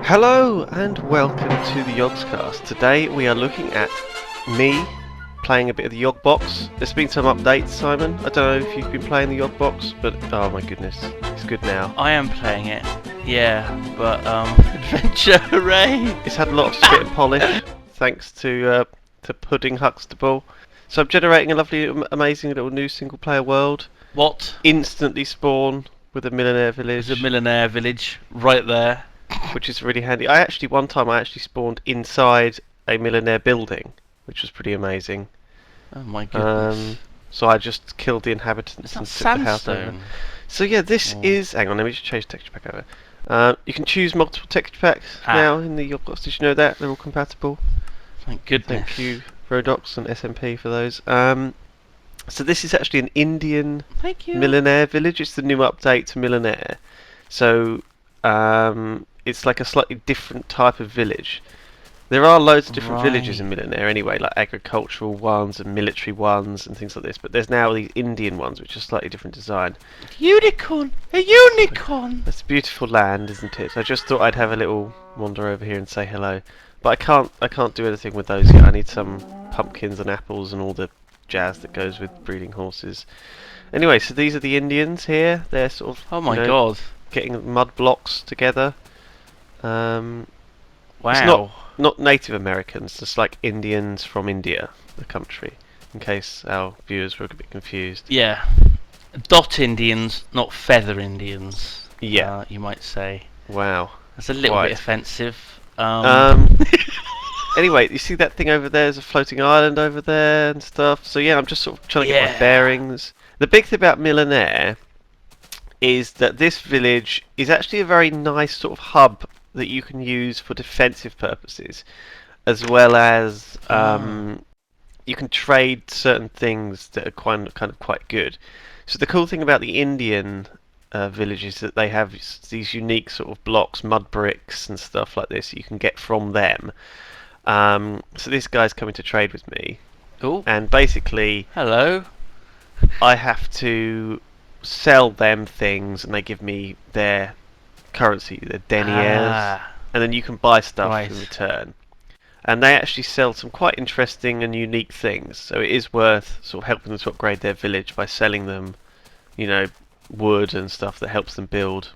Hello and welcome to the Yogscast. Today we are looking at me playing a bit of the Yogbox. There's been some updates, Simon. I don't know if you've been playing the Yogbox, but oh my goodness, it's good now. I am playing it, yeah, but adventure, hooray! It's had a lot of spit and polish, thanks to Pudding Huxtable. So I'm generating a lovely, amazing little new single-player world. What? Instantly spawn with a Millionaire Village. There's a Millionaire Village right there. Which is really handy. One time I actually spawned inside a Millionaire building, which was pretty amazing. Oh my goodness. So I just killed the inhabitants and took the house over. Sandstone. So yeah, this is... Hang on, let me just change texture pack over. You can choose multiple texture packs now in the Yogbox. Did you know that? They're all compatible. Thank goodness. Thank you, Rodox and SMP, for those. So this is actually an Indian Millionaire Village. It's the new update to Millionaire. So it's like a slightly different type of village. There are loads of different villages in Millionaire anyway, like agricultural ones and military ones and things like this, but there's now these Indian ones which are slightly different design. Unicorn! A unicorn! It's a beautiful land, isn't it? I just thought I'd have a little wander over here and say hello. But I can't do anything with those yet. I need some pumpkins and apples and all the jazz that goes with breeding horses. Anyway, so these are the Indians here. They're sort of Oh my god. getting mud blocks together. Wow. It's not Native Americans, just like Indians from India, the country, in case our viewers were a bit confused. Yeah. Dot Indians, not feather Indians. Yeah. You might say. Wow. That's a little bit offensive. Anyway, you see that thing over there? There's a floating island over there and stuff. So yeah, I'm just sort of trying to get my bearings. The big thing about Millionaire is that this village is actually a very nice sort of hub that you can use for defensive purposes, as well as you can trade certain things that are quite good. So the cool thing about the Indian village is that they have these unique sort of blocks, mud bricks and stuff like this that you can get from them. So this guy's coming to trade with me. Ooh. And basically, Hello. I have to sell them things, and they give me their currency, their deniers, and then you can buy stuff in return. And they actually sell some quite interesting and unique things, so it is worth sort of helping them to upgrade their village by selling them, wood and stuff that helps them build.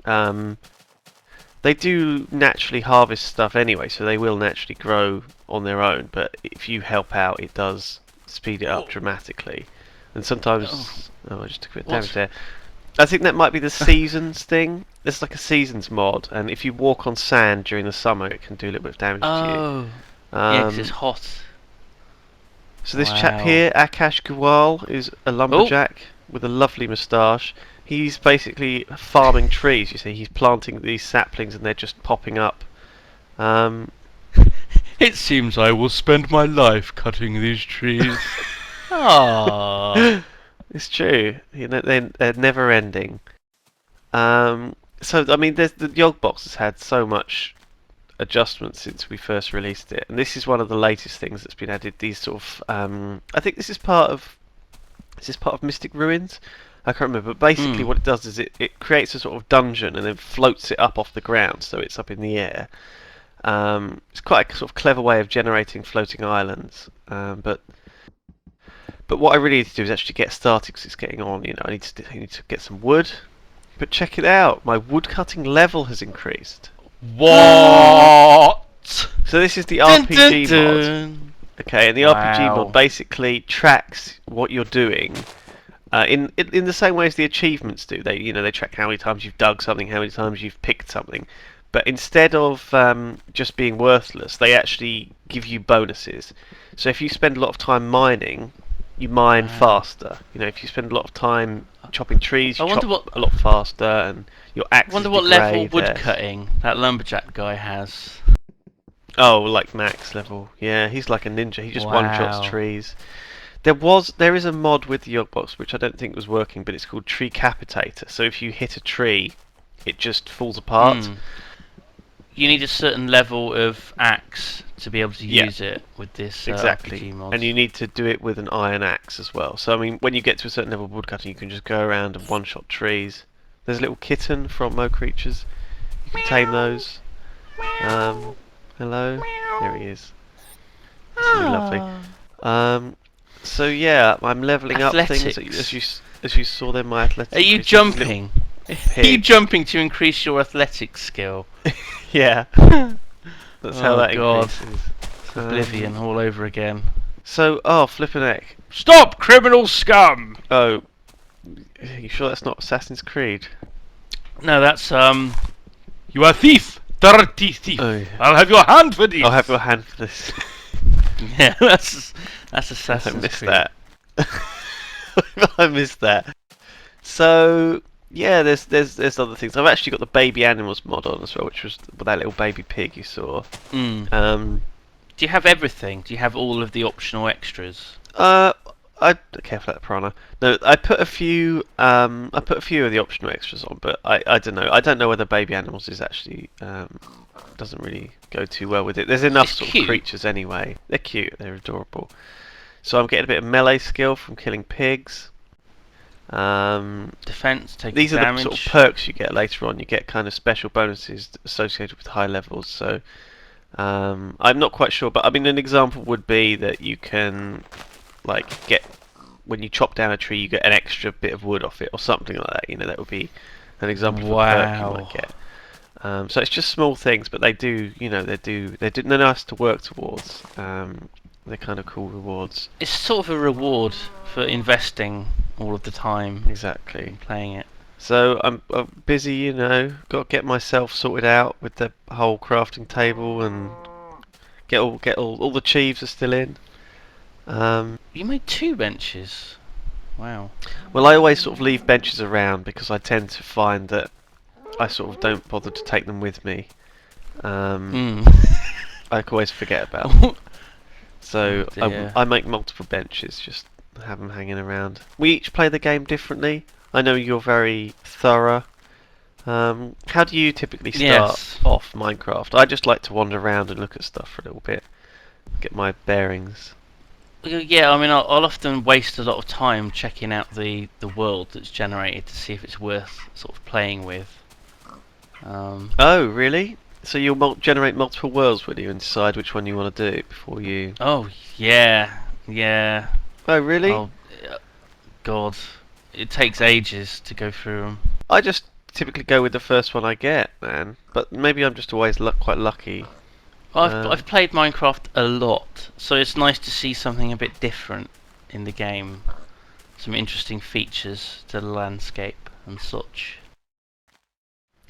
They do naturally harvest stuff anyway, so they will naturally grow on their own, but if you help out, it does speed it up dramatically. And sometimes... Oh, I just took a bit of damage there. I think that might be the seasons thing. There's like a seasons mod, and if you walk on sand during the summer, it can do a little bit of damage to you. Yeah, 'cause it's hot. So this chap here, Akash Gawal, is a lumberjack with a lovely moustache. He's basically farming trees, you see. He's planting these saplings and they're just popping up. It seems I will spend my life cutting these trees. Aww. It's true. They're never ending. So I mean, the Yogbox has had so much adjustment since we first released it, and this is one of the latest things that's been added. These sort of, I think this is part of Mystic Ruins. I can't remember, but basically what it does is it creates a sort of dungeon and then floats it up off the ground, so it's up in the air. It's quite a sort of clever way of generating floating islands, but what I really need to do is actually get started because it's getting on. I need to get some wood. But check it out, my wood cutting level has increased. What? So this is the RPG mod. Okay, and the RPG mod basically tracks what you're doing. In the same way as the achievements do. They track how many times you've dug something, how many times you've picked something. But instead of just being worthless, they actually give you bonuses. So if you spend a lot of time mining, you mine faster. If you spend a lot of time chopping trees, you chop a lot faster, and your axe. I wonder what level wood cutting that lumberjack guy has. Oh, like max level. Yeah, he's like a ninja. He just one-shots trees. There is a mod with the Yogbox which I don't think was working, but it's called Tree Capitator. So if you hit a tree, it just falls apart. You need a certain level of axe to be able to use it with this RPG mod. And you need to do it with an iron axe as well. So I mean, when you get to a certain level of woodcutting, you can just go around and one-shot trees. There's a little kitten from Mo Creatures. You can tame those. Hello. There he is. That's really lovely. So yeah, I'm leveling up things as you saw them. My athletics. Are you jumping? Are you jumping to increase your athletics skill? Yeah. That's how that God. increases. It's Oblivion all over again. So, flippin' heck. Stop, criminal scum! Oh, you sure that's not Assassin's Creed? No, that's You are thief, dirty thief. Oh, yeah. I'll have your hand for this. I'll have your hand for this. Yeah, that's Assassin's Creed. I missed that. I missed that. So yeah, there's other things. I've actually got the baby animals mod on as well, which was that little baby pig you saw. Do you have everything? Do you have all of the optional extras? Careful at the piranha. No, I put a few. I put a few of the optional extras on, but I don't know. I don't know whether baby animals is actually doesn't really go too well with it. There's enough sort of creatures anyway. They're cute. They're adorable. So I'm getting a bit of melee skill from killing pigs. Defense, taking these damage. are the sort of perks you get later on. You get kind of special bonuses associated with high levels. So I'm not quite sure, but I mean an example would be that you can like get when you chop down a tree, you get an extra bit of wood off it or something like that. You know, that would be an example of a perk you might get. So it's just small things, but they do, you know, they're nice to work towards. They're kind of cool rewards. It's sort of a reward for investing all of the time. Exactly. In playing it. So I'm busy, you know, got to get myself sorted out with the whole crafting table and get all the chiefs are still in. You made 2 benches. Wow. Well, I always sort of leave benches around because I tend to find that I sort of don't bother to take them with me. I always forget about them. So I make multiple benches, just have them hanging around. We each play the game differently. I know you're very thorough. How do you typically start off Minecraft? I just like to wander around and look at stuff for a little bit, get my bearings. Yeah, I mean, I'll often waste a lot of time checking out the world that's generated to see if it's worth sort of playing with. Oh, really? So you'll generate multiple worlds, will you, and decide which one you want to do before you... Oh, yeah. Oh, really? Oh, God. It takes ages to go through them. I just typically go with the first one I get, man. But maybe I'm just always quite lucky. I've played Minecraft a lot, so it's nice to see something a bit different in the game. Some interesting features to the landscape and such.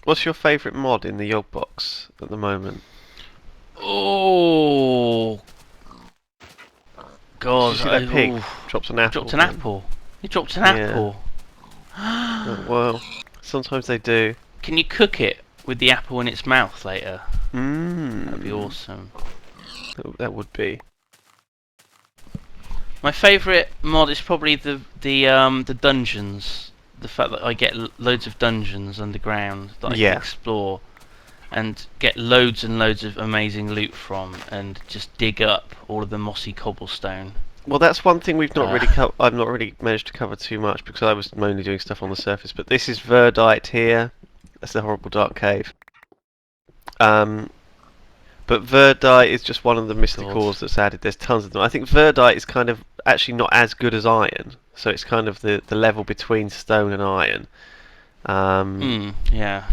What's your favourite mod in the Yogbox at the moment? Oh, God! Did you see that pig drops an apple? Dropped an apple. He dropped an apple. Oh, well, sometimes they do. Can you cook it with the apple in its mouth later? That'd be awesome. That would be. My favourite mod is probably the dungeons. The fact that I get loads of dungeons underground that I can explore and get loads and loads of amazing loot from, and just dig up all of the mossy cobblestone. Well, that's one thing we've not really I've not really managed to cover too much because I was mainly doing stuff on the surface. But this is Verdite here. That's the horrible dark cave. But Verdite is just one of the mystic ores that's added. There's tons of them. I think Verdite is kind of actually not as good as iron, so it's kind of the level between stone and iron. Yeah.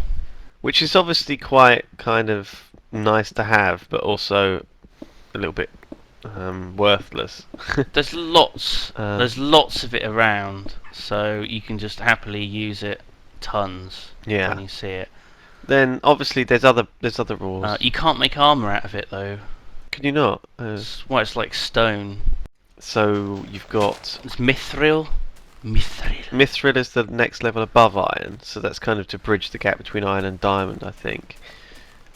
Which is obviously quite kind of nice to have, but also a little bit worthless. There's lots of it around, so you can just happily use it tons when you see it. Then obviously there's other rules. You can't make armor out of it though. Can you not? It's like stone. So you've got... It's mithril. Mithril is the next level above iron, so that's kind of to bridge the gap between iron and diamond, I think.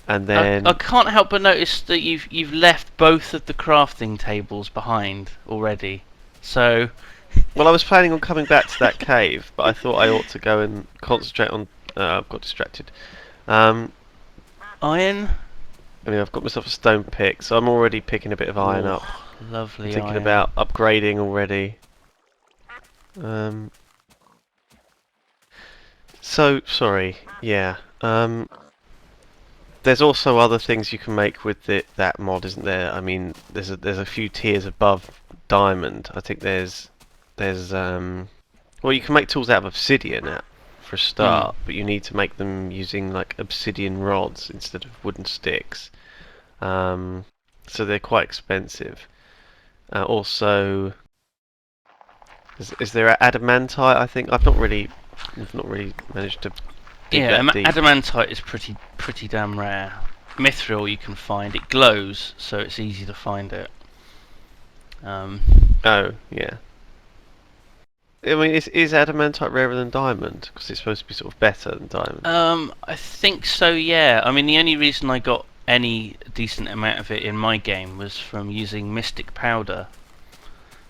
And then... I can't help but notice that you've left both of the crafting tables behind already. So... Well, I was planning on coming back to that cave, but I thought I ought to go and concentrate on... I've got distracted. Iron? I mean, I've got myself a stone pick, so I'm already picking a bit of iron up. Lovely. I'm thinking about upgrading already. So sorry. Yeah. There's also other things you can make with that mod, isn't there? I mean, there's a few tiers above diamond. I think there's well, you can make tools out of obsidian for a start, but you need to make them using like obsidian rods instead of wooden sticks. So they're quite expensive. Also, is there adamantite? I think we've not really managed to dig that deep. Adamantite is pretty damn rare. Mithril you can find. It glows, so it's easy to find it. Oh yeah. I mean, is adamantite rarer than diamond? Because it's supposed to be sort of better than diamond. I think so. Yeah. I mean, the only reason I got any decent amount of it in my game was from using Mystic Powder.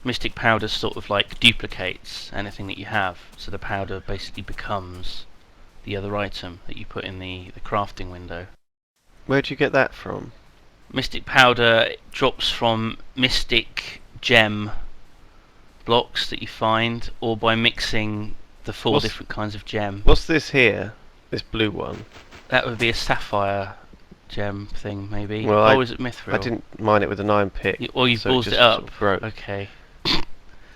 Mystic Powder sort of like duplicates anything that you have, so the powder basically becomes the other item that you put in the crafting window. Where'd you get that from? Mystic Powder drops from Mystic Gem blocks that you find, or by mixing the four different kinds of gem. What's this here? This blue one? That would be a sapphire gem thing, maybe. Well, or is it mithril? I didn't mine it with an iron pick. Or you ballsed it up. Sort of broke. Okay.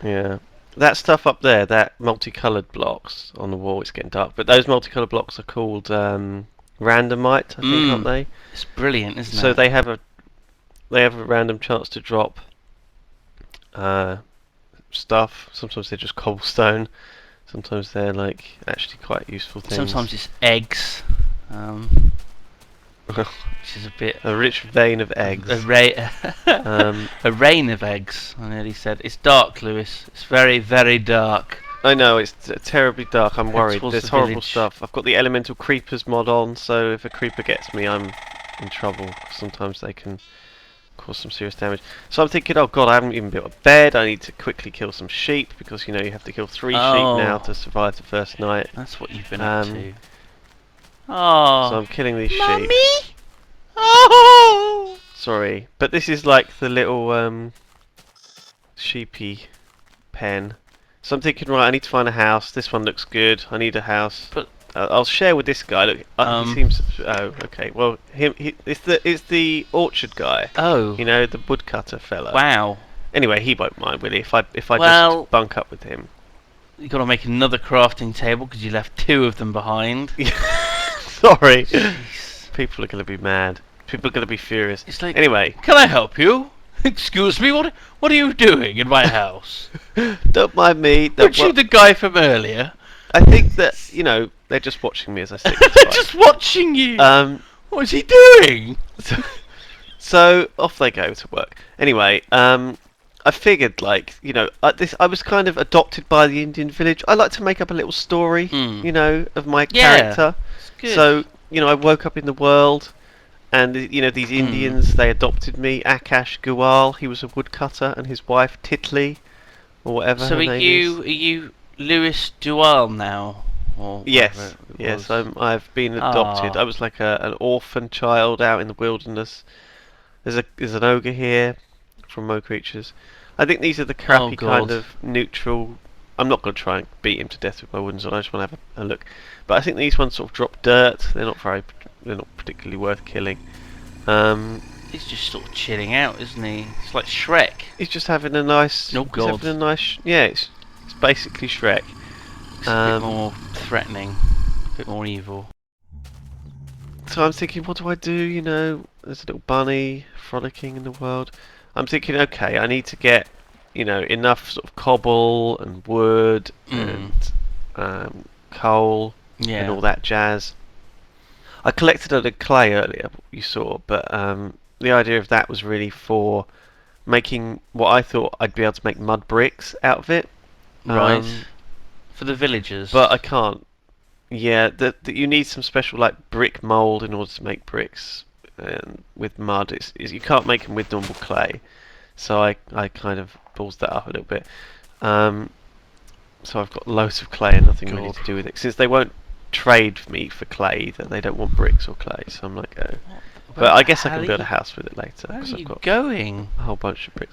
Yeah. That stuff up there, that multicoloured blocks on the wall, it's getting dark. But those multicoloured blocks are called randomite, I think, aren't they? It's brilliant, isn't it? So they have a random chance to drop stuff. Sometimes they're just cobblestone. Sometimes they're like actually quite useful things. Sometimes it's eggs. Which is a bit... A rich vein of eggs. A rain of eggs, I nearly said. It's dark, Lewis. It's very, very dark. I know, it's terribly dark. I'm worried. Towards There's the horrible village. stuff. I've got the elemental creepers mod on, so if a creeper gets me, I'm in trouble. Sometimes they can cause some serious damage. So I'm thinking, oh god, I haven't even built a bed. I need to quickly kill some sheep, because, you know, you have to kill 3 sheep now to survive the first night. That's what you've been up to. Oh, so I'm killing these Mummy? sheep. Oh! Sorry, but this is like the little sheepy pen. So I'm thinking, right, I need to find a house. This one looks good. I need a house. But I'll share with this guy. Look, he seems. Oh, okay. Well, it's the orchard guy. Oh, You know, the woodcutter fella. wow. Anyway, he won't mind, will he? If I Well, just bunk up with him. You got to make another crafting table because you left 2 of them behind. Sorry. Jeez. People are going to be mad. People are going to be furious. It's like, Anyway, can I help you? Excuse me, what are you doing in my house? don't mind me. Aren't you the guy from earlier? I think that, you know, they're just watching me as I sit. They're just watching you. What is he doing? So off they go to work. Anyway, I figured, like, you know, I was kind of adopted by the Indian village. I like to make up a little story, you know, of my character. It's good. So, you know, I woke up in the world, and you know, these Indians, they adopted me. Akash Guwal, he was a woodcutter, and his wife Titli, or whatever So her name is. are you Lewis Dual now? Or Yes, it yes, was? I've been adopted. Ah. I was like an orphan child out in the wilderness. There's an ogre here from Mo Creatures. I think these are the crappy kind God. of neutral. I'm not going to try and beat him to death with my wooden sword. I just want to have a look. But I think these ones sort of drop dirt. They're not particularly worth killing. He's just sort of chilling out, isn't he? It's like Shrek. He's just having a nice. Oh, God. He's having a nice. Yeah, it's basically Shrek. It's a bit more threatening, a bit more evil. So I'm thinking, what do I do? You know, there's a little bunny frolicking in the world. I'm thinking, okay, I need to get, you know, enough sort of cobble and wood and coal and all that jazz. I collected a lot of clay earlier, you saw, but the idea of that was really for making what I thought I'd be able to make mud bricks out of it. Right. For the villagers. But I can't. Yeah, you need some special like brick mold in order to make bricks with mud. You can't make them with normal clay. So I kind of ballsed that up a little bit. So I've got loads of clay and nothing really to do with it. Since they won't trade me for clay, that they don't want bricks or clay. So I'm like, oh. But I guess I can build a house with it later. Where are I've you got going? a whole bunch of bricks.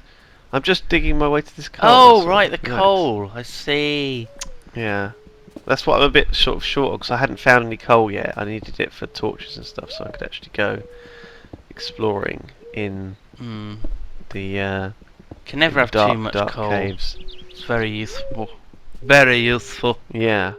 I'm just digging my way to this coal. Oh, that's all. right, the Nice. coal. I see. Yeah. That's what I'm a bit sort of short of, because I hadn't found any coal yet. I needed it for torches and stuff, so I could actually go exploring in the Can never have dark, too much dark coal. caves. It's very useful. Very useful. Yeah.